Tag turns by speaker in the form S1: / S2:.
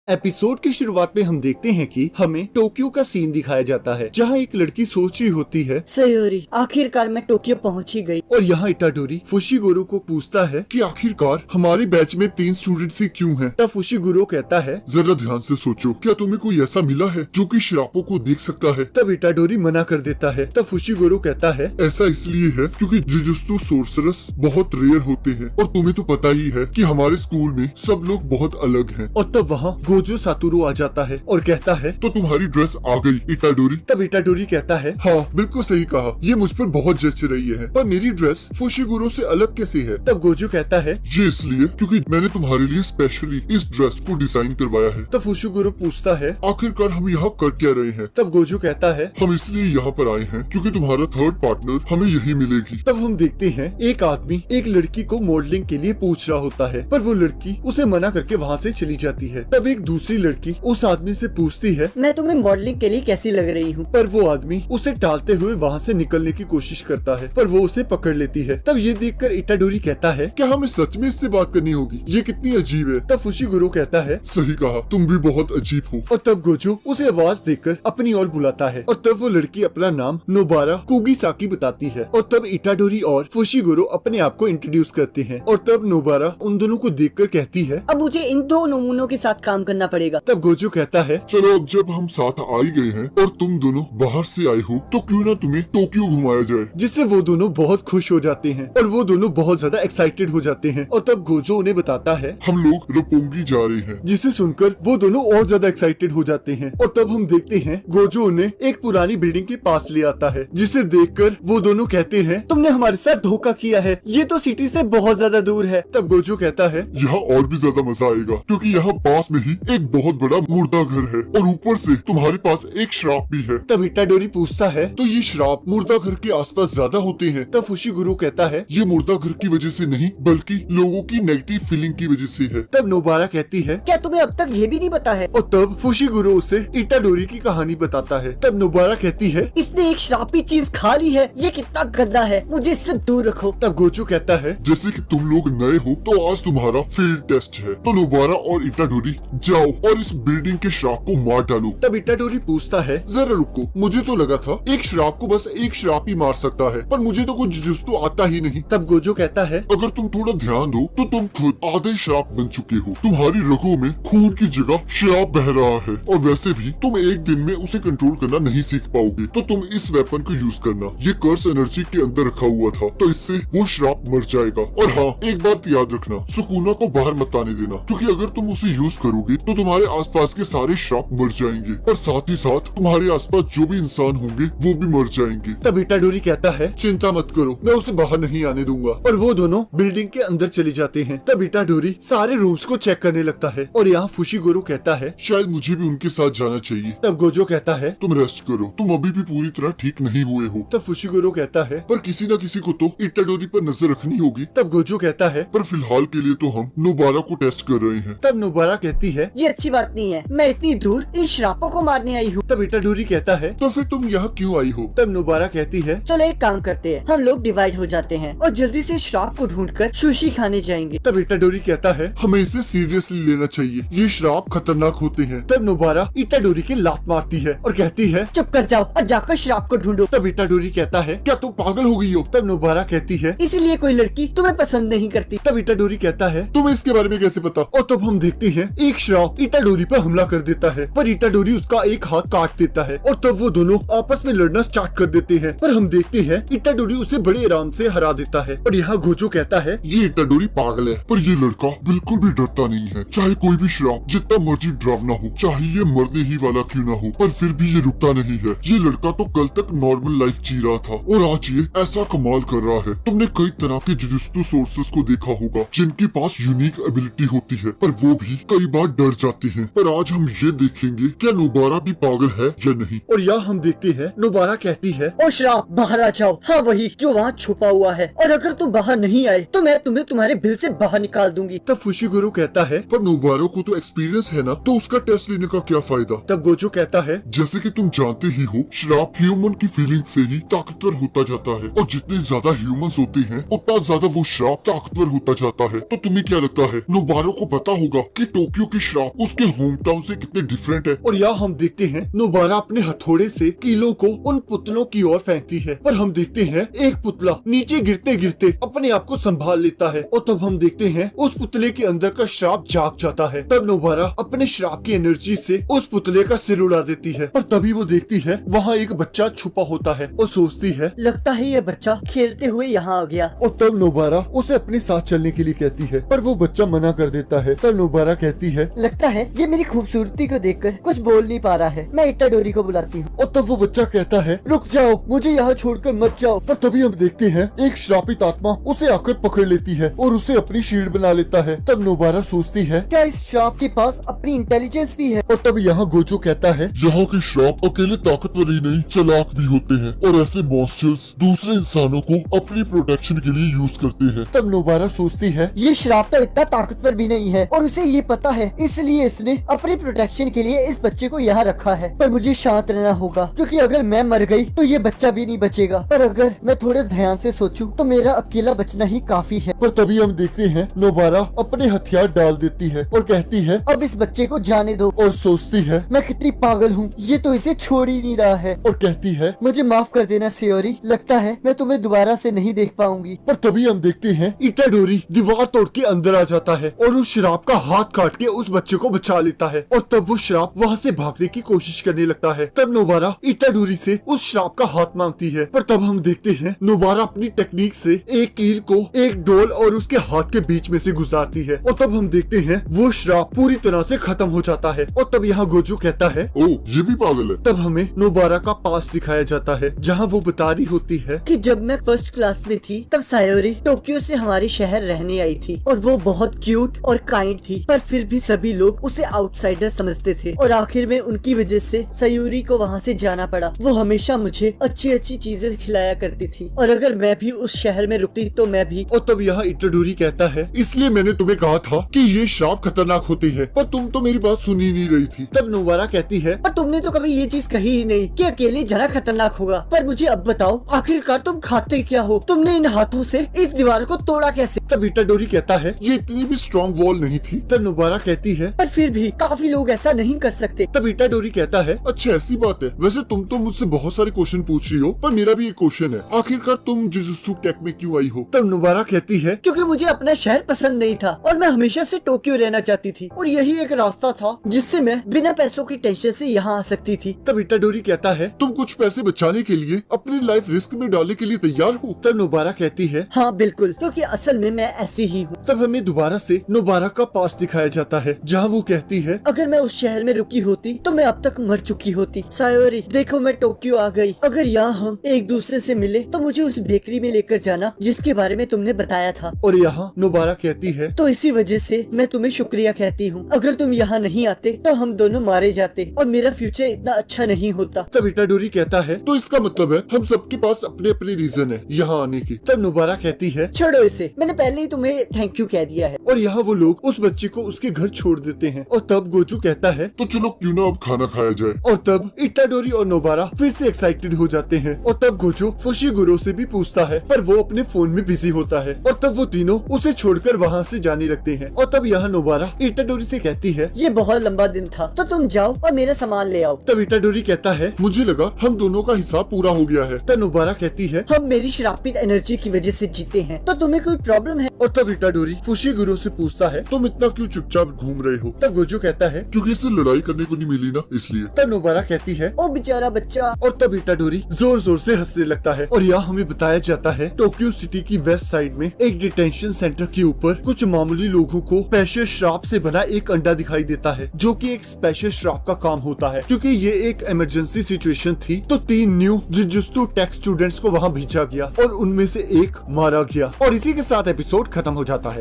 S1: Episode की शुरुआत में हम देखते हैं कि हमें टोक्यो का सीन दिखाया जाता है, जहाँ एक लड़की सोच रही होती है,
S2: सयोरी, आखिरकार मैं टोक्यो पहुंच ही गई।
S1: और यहाँ इटाडोरी फुशिगुरो को पूछता है कि आखिरकार हमारे बैच में 3 स्टूडेंट्स ही क्यों हैं? तब फुशिगुरो कहता है,
S3: जरा ध्यान से सोचो, क्या तुम्हें कोई ऐसा मिला है जो कि शरापों को देख सकता है?
S1: तब इटाडोरी मना कर देता है। तब फुशिगुरो कहता है,
S3: ऐसा इसलिए है क्योंकि जुजुत्सु सोर्सरस बहुत रेयर होते हैं और तुम्हें तो पता ही है कि हमारे स्कूल में सब लोग बहुत अलग हैं।
S1: और तब वहाँ गोजो सातोरू आ जाता है और कहता है,
S3: तो तुम्हारी ड्रेस आ गई इटाडोरी।
S1: तब इटाडोरी कहता है,
S3: हाँ बिल्कुल सही कहा, ये मुझ पर बहुत जच रही है, पर मेरी ड्रेस फुशिगुरो से अलग कैसे है?
S1: तब गोजो कहता है,
S3: ये इसलिए क्योंकि मैंने तुम्हारे लिए स्पेशली इस ड्रेस को डिजाइन करवाया है।
S1: तब फुशिगुरो पूछता है,
S3: आखिरकार हम यहाँ कर क्या रहे हैं?
S1: तब गोजो कहता है,
S3: हम इसलिए यहाँ पर आए हैं क्योंकि तुम्हारा थर्ड पार्टनर हमें यही मिलेगी।
S1: तब हम देखते हैं एक आदमी एक लड़की को मॉडलिंग के लिए पूछ रहा होता है, पर वो लड़की उसे मना करके वहाँ से चली जाती है। तब एक दूसरी लड़की उस आदमी से पूछती है,
S2: मैं तुम्हें मॉडलिंग के लिए कैसी लग रही हूँ?
S1: पर वो आदमी उसे टालते हुए वहाँ से निकलने की कोशिश करता है, पर वो उसे पकड़ लेती है। तब ये देखकर इटाडोरी कहता है,
S3: क्या हमें सच में इससे बात करनी होगी? ये कितनी अजीब है।
S1: तब फुशिगुरो कहता है,
S3: सही कहा, तुम भी बहुत अजीब हो।
S1: और तब गोजो उसे आवाज देकर अपनी ओर बुलाता है, और तब वो लड़की अपना नाम नोबारा कुगिसाकी बताती है। और तब इटाडोरी और फुशिगुरो अपने आप को इंट्रोड्यूस करते हैं, और तब नोबारा उन दोनों को देखकर कहती है,
S2: अब मुझे इन दो नमूनों के साथ काम करना पड़ेगा।
S1: तब गोजो कहता है,
S3: चलो अब जब हम साथ आ ही गए हैं और तुम दोनों बाहर से आए हो तो क्यों ना तुम्हें टोक्यो घुमाया जाए।
S1: जिससे वो दोनों बहुत खुश हो जाते हैं और वो दोनों बहुत ज्यादा एक्साइटेड हो जाते हैं। और तब गोजो उन्हें बताता है,
S3: हम लोग रोपोंगी जा रहे हैं।
S1: जिसे सुनकर वो दोनों और ज्यादा एक्साइटेड हो जाते हैं। और तब हम देखते हैं गोजो उन्हें एक पुरानी बिल्डिंग के पास ले आता है, जिसे देखकर वो दोनों कहते हैं, तुमने हमारे साथ धोखा किया है, ये तो सिटी से बहुत ज्यादा दूर है। तब गोजो कहता है,
S3: यहाँ और भी ज्यादा मजा आएगा क्योंकि यहाँ पास में ही एक बहुत बड़ा मुर्दा घर है और ऊपर से तुम्हारे पास एक श्राप भी है।
S1: तब इटाडोरी पूछता है,
S3: तो ये श्राप मुर्दा घर के आसपास ज्यादा होते हैं?
S1: तब फुशिगुरो कहता है,
S3: ये मुर्दा घर की वजह से नहीं बल्कि लोगों की नेगेटिव फीलिंग की वजह से है।
S1: तब नोबारा कहती है,
S2: क्या तुम्हें अब तक ये भी नहीं पता है?
S1: और तब फुशिगुरो उसे इटाडोरी की कहानी बताता है। तब नोबारा कहती है,
S2: इसने एक श्रापी चीज खा ली है, ये कितना गंदा है, मुझे इससे दूर रखो।
S1: तब गोजो कहता है,
S3: जैसे कि तुम लोग नए हो तो आज तुम्हारा फील्ड टेस्ट है, तो नोबारा और इटाडोरी जाओ और इस बिल्डिंग के श्राप को मार डालो।
S1: तब इटाडोरी पूछता है,
S3: जरा रुको, मुझे तो लगा था एक श्राप को बस एक श्राप ही मार सकता है, पर मुझे तो कुछ जुजुत्सु आता ही नहीं।
S1: तब गोजो कहता है,
S3: अगर तुम थोड़ा ध्यान दो तो तुम खुद आधे श्राप बन चुके हो। तुम्हारी रगों में खून की जगह श्राप बह रहा है और वैसे भी तुम एक दिन में उसे कंट्रोल करना नहीं सीख पाओगे, तो तुम इस वेपन को यूज करना। ये कर्स एनर्जी के अंदर रखा हुआ था, तो इससे वो श्राप मर जाएगा। और हाँ, एक बात याद रखना, सुकुना को बाहर मत आने देना, क्योंकि अगर तुम उसे यूज करोगे तो तुम्हारे आसपास के सारे श्राप मर जाएंगे और साथ ही साथ तुम्हारे आसपास जो भी इंसान होंगे वो भी मर जाएंगे।
S1: तब इटाडोरी कहता है, चिंता मत करो, मैं उसे बाहर नहीं आने दूंगा। और वो दोनों बिल्डिंग के अंदर चले जाते हैं। तब इटाडोरी सारे रूम्स को चेक करने लगता है और यहाँ फुशिगुरो कहता है,
S3: शायद मुझे भी उनके साथ जाना चाहिए।
S1: तब गोजो कहता है,
S3: तुम रेस्ट करो, तुम अभी भी पूरी तरह ठीक नहीं हुए हो।
S1: तब फुशिगुरो कहता है,
S3: पर किसी न किसी को तो इटाडोरी पर नजर रखनी होगी।
S1: तब गोजो कहता है,
S3: पर फिलहाल के लिए तो हम नोबारा को टेस्ट कर रहे हैं।
S1: तब नोबारा कहती है,
S2: ये अच्छी बात नहीं है, मैं इतनी दूर इन श्रापों को मारने आई हूँ।
S1: तब इटाडोरी कहता है,
S3: तो फिर तुम यहाँ क्यों आई हो?
S1: तब नोबारा कहती है,
S2: चलो एक काम करते हैं, हम लोग डिवाइड हो जाते हैं और जल्दी से श्राप को ढूंढकर सुशी खाने जाएंगे।
S1: तब इटाडोरी कहता है,
S3: हमें इसे सीरियसली लेना चाहिए, ये श्राप खतरनाक होते हैं।
S1: तब नोबारा इटाडोरी की लात मारती है और कहती है,
S2: चुप कर जाओ और जाकर श्राप को ढूंढो।
S1: तब इटाडोरी कहता है,
S3: क्या तुम पागल हो गई हो?
S1: तब नोबारा कहती है,
S2: इसीलिए कोई लड़की तुम्हें पसंद नहीं करती।
S1: तब इटाडोरी कहता है,
S3: तुम्हें इसके बारे में कैसे पता?
S1: और तब हम देखते हैं एक श्राप इटाडोरी पर हमला कर देता है, पर इटाडोरी उसका एक हाथ काट देता है और तब वो दोनों आपस में लड़ना स्टार्ट कर देते हैं। पर हम देखते हैं इटाडोरी उसे बड़े आराम से हरा देता है। और यहाँ गोजो कहता है,
S3: ये इटाडोरी पागल है, पर ये लड़का बिल्कुल भी डरता नहीं है। चाहे कोई भी श्राप जितना मर्जी डरावना हो, चाहे ये मरने ही वाला क्यों ना हो, पर फिर भी ये रुकता नहीं है। ये लड़का तो कल तक नॉर्मल लाइफ जी रहा था और आज ये ऐसा कमाल कर रहा है। तुमने कई तरह के जुजुत्सु सोर्सेस को देखा होगा जिनके पास यूनिक एबिलिटी होती है, पर वो भी कई बार डर जाते हैं। पर आज हम ये देखेंगे क्या नोबारा भी पागल है या नहीं।
S1: और यहाँ हम देखते हैं नोबारा कहती है,
S2: ओ श्राप, बाहर आ जाओ। हाँ, वही जो वहाँ छुपा हुआ है, और अगर तुम बाहर नहीं आए तो मैं तुम्हें तुम्हारे बिल से बाहर निकाल दूंगी।
S1: तब फुशिगुरो कहता है,
S3: पर नोबारा को तो एक्सपीरियंस है ना, तो उसका टेस्ट लेने का क्या फायदा?
S1: तब गोजो कहता है,
S3: जैसे कि तुम जानते ही हो, श्राप ह्यूमन की फीलिंग से ही ताकतवर होता जाता है और जितने ज्यादा ह्यूमंस होते हैं उतना ज्यादा वो श्राप ताकतवर होता जाता है। तो तुम्हें क्या लगता है नोबारा को पता होगा कि टोक्यो के श्राप श्राप उसके होम टाउन से कितने डिफरेंट है।
S1: और यहाँ हम देखते हैं नोबारा अपने हथौड़े से कीलों को उन पुतलों की ओर फेंकती है, पर हम देखते हैं एक पुतला नीचे गिरते गिरते अपने आप को संभाल लेता है और तब हम देखते हैं उस पुतले के अंदर का श्राप जाग जाता है। तब नोबारा अपने श्राप की एनर्जी से उस पुतले का सिर उड़ा देती है और तभी वो देखती है वहाँ एक बच्चा छुपा होता है और सोचती है
S2: लगता है ये बच्चा खेलते हुए यहाँ आ गया।
S1: और तब नोबारा उसे अपने साथ चलने के लिए कहती है, पर वो बच्चा मना कर देता है। तब नोबारा कहती है
S2: लगता है ये मेरी खूबसूरती को देखकर कुछ बोल नहीं पा रहा है, मैं इटाडोरी को बुलाती हूँ।
S1: और तब वो बच्चा कहता है रुक जाओ, मुझे यहाँ छोड़कर मत जाओ। पर तभी हम देखते हैं एक श्रापित आत्मा उसे आकर पकड़ लेती है और उसे अपनी शील्ड बना लेता है। तब नोबारा सोचती है
S2: क्या इस श्राप के पास अपनी इंटेलिजेंस भी है?
S1: और तब यहाँ गोजो कहता है
S3: यहाँ के श्राप अकेले ताकतवर ही नहीं चालाक भी होते हैं और ऐसे मॉन्स्टर्स दूसरे इंसानों को अपनी प्रोटेक्शन के लिए यूज करते हैं।
S1: तब नोबारा सोचती है
S2: ये श्राप तो इतना ताकतवर भी नहीं है और उसे ये पता है, इसलिए इसने अपनी प्रोटेक्शन के लिए इस बच्चे को यहाँ रखा है। पर मुझे शांत रहना होगा क्योंकि अगर मैं मर गई तो ये बच्चा भी नहीं बचेगा, पर अगर मैं थोड़े ध्यान से सोचूं तो मेरा अकेला बचना ही काफी है।
S1: पर तभी हम देखते हैं नोबारा अपने हथियार डाल देती है और कहती है
S2: अब इस बच्चे को जाने दो।
S1: और सोचती है
S2: मैं कितनी पागल हूँ, ये तो इसे छोड़ ही नहीं रहा है।
S1: और कहती है
S2: मुझे माफ कर देना सियोरी, लगता है मैं तुम्हें दोबारा से नहीं देख पाऊंगी।
S1: पर तभी हम देखते हैं इटाडोरी दीवार तोड़ के अंदर आ जाता है और उस श्राप का हाथ काट के उस बच्चे को बचा लेता है और तब वो श्राप वहाँ से भागने की कोशिश करने लगता है। तब नोबारा इटाडोरी से उस श्राप का हाथ मांगती है, पर तब हम देखते हैं नोबारा अपनी टेक्निक से एक कील को एक डोल और उसके हाथ के बीच में से गुजारती है और तब हम देखते हैं वो श्राप पूरी तरह से खत्म हो जाता है। और तब यहाँ गोजो कहता है
S3: ओ ये भी पागल है।
S1: तब हमें नोबारा का पास दिखाया जाता है जहाँ वो बता रही होती है
S2: कि जब मैं फर्स्ट क्लास में थी तब सायोरी टोक्यो से हमारे शहर रहने आई थी और वो बहुत क्यूट और काइंड थी, पर फिर भी सभी लोग उसे आउटसाइडर समझते थे और आखिर में उनकी वजह से सायोरी को वहाँ से जाना पड़ा। वो हमेशा मुझे अच्छी अच्छी चीजें खिलाया करती थी और अगर मैं भी उस शहर में रुकती तो मैं भी।
S1: और तब यहाँ इटाडोरी कहता है इसलिए मैंने तुम्हें कहा था कि ये श्राप खतरनाक होते हैं, पर तुम तो मेरी बात सुन ही नहीं रही थी। तब नोबारा कहती है
S2: पर तुमने तो कभी ये चीज कही ही नहीं कि अकेले जाना खतरनाक होगा। पर मुझे अब बताओ आखिरकार तुम खाते क्या हो? तुमने इन हाथों से इस दीवार को तोड़ा कैसे?
S1: तब इटाडोरी कहता है ये इतनी भी स्ट्रॉन्ग वॉल नहीं थी। तब नोबारा कहती है
S2: पर फिर भी काफी लोग ऐसा नहीं कर सकते।
S1: तब इटाडोरी कहता है
S3: अच्छा ऐसी बात है। वैसे तुम तो मुझसे बहुत सारे क्वेश्चन पूछ रही हो, पर मेरा भी एक क्वेश्चन है, आखिरकार तुम जुजुत्सु टेक में क्यों आई हो?
S1: तब नोबारा कहती है
S2: क्योंकि मुझे अपना शहर पसंद नहीं था और मैं हमेशा से टोक्यो रहना चाहती थी और यही एक रास्ता था जिससे मैं बिना पैसों की टेंशन से यहाँ आ सकती थी।
S1: तब इटाडोरी कहता है
S3: तुम कुछ पैसे बचाने के लिए अपनी लाइफ रिस्क में डालने के लिए तैयार हो?
S1: तब नोबारा कहती है
S2: हाँ बिल्कुल, क्योंकि असल में मैं ऐसी ही हूँ।
S1: तब हमें दोबारा से नोबारा का पास दिखाया जाता है जहाँ वो कहती है
S2: अगर मैं उस शहर में रुकी होती तो मैं अब तक मर चुकी होती। सायोरी देखो मैं टोक्यो आ गई। अगर यहाँ हम एक दूसरे से मिले तो मुझे उस बेकरी में लेकर जाना जिसके बारे में तुमने बताया था।
S1: और यहाँ नोबारा कहती है
S2: तो इसी वजह से मैं तुम्हें शुक्रिया कहती हूँ। अगर तुम यहाँ नहीं आते तो हम दोनों मारे जाते और मेरा फ्यूचर इतना अच्छा नहीं होता।
S1: तब इटाडोरी कहता है
S3: तो इसका मतलब है हम सबके पास अपने अपने रीजन है यहाँ आने की।
S1: तब नोबारा कहती है
S2: छोड़ो इसे, मैंने पहले ही तुम्हें थैंक यू कह दिया है।
S1: और यहाँ वो लोग उस बच्चे को उसके घर छोड़ देते हैं। और तब गोजू कहता है
S3: तो चलो क्यों ना अब खाना खाया जाए।
S1: और तब इटाडोरी और नोबारा फिर से एक्साइटेड हो जाते हैं। और तब गोजू फुशिगुरो से भी पूछता है, पर वो अपने फोन में बिजी होता है। और तब वो तीनों उसे छोड़कर वहाँ से जाने लगते हैं। और तब यहाँ नोबारा इटाडोरी से कहती है
S2: ये बहुत लंबा दिन था तो तुम जाओ और मेरा सामान ले आओ।
S1: तब इटाडोरी कहता है
S3: मुझे लगा हम दोनों का हिसाब पूरा हो गया है।
S1: तब नोबारा कहती है
S2: हम मेरी श्रापित एनर्जी की वजह से जीते हैं, तो तुम्हें कोई प्रॉब्लम है?
S1: और तब इटाडोरी फुशिगुरो से पूछता है
S3: तुम इतना क्यों चुपचाप घूम रहे हो?
S1: तब गोजू कहता है
S3: क्योंकि इसे लड़ाई करने को नहीं मिली ना, इसलिए।
S1: तब नोबारा कहती है
S2: ओ बेचारा बच्चा।
S1: और तब इटाडोरी जोर जोर से हंसने लगता है। और यहाँ हमें बताया जाता है टोक्यो सिटी की वेस्ट साइड में एक डिटेंशन सेंटर के ऊपर कुछ मामूली लोगों को स्पेशल श्राप से बना एक अंडा दिखाई देता है, जो कि एक स्पेशल श्राप का काम होता है। क्योंकि ये एक इमरजेंसी सिचुएशन थी तो 3 न्यू जुजुत्सु टेक स्टूडेंट्स को वहाँ भेजा गया और उनमें से एक मारा गया। और इसी के साथ एपिसोड खत्म हो जाता है।